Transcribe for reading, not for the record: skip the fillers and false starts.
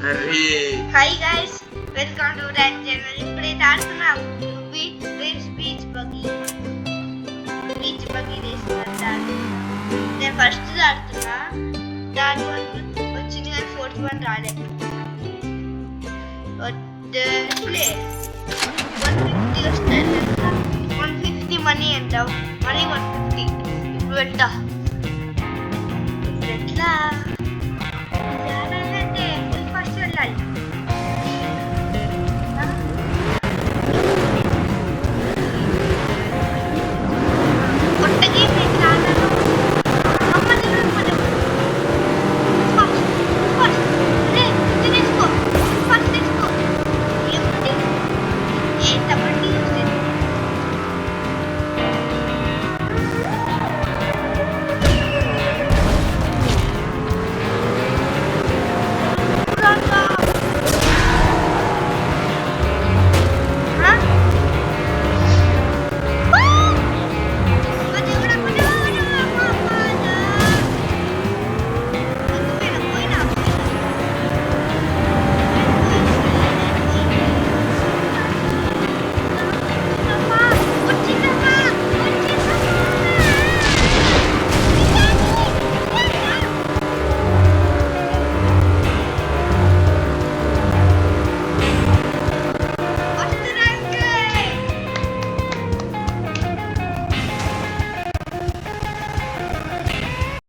Hi guys, welcome to that channel. ఇప్పుడైతే ఆడుతున్నాం beach buggy race ఆడుతున్నాం. నేను ఫస్ట్ ఆడుతున్నా, థర్డ్ వన్ వచ్చింది కానీ ఫోర్త్ వన్ రాలేదు. ప్లే 150 వస్తాయి, 150 మనీ ఎంత, మనీ 150. ఇప్పుడు పెట్టా ఎట్లా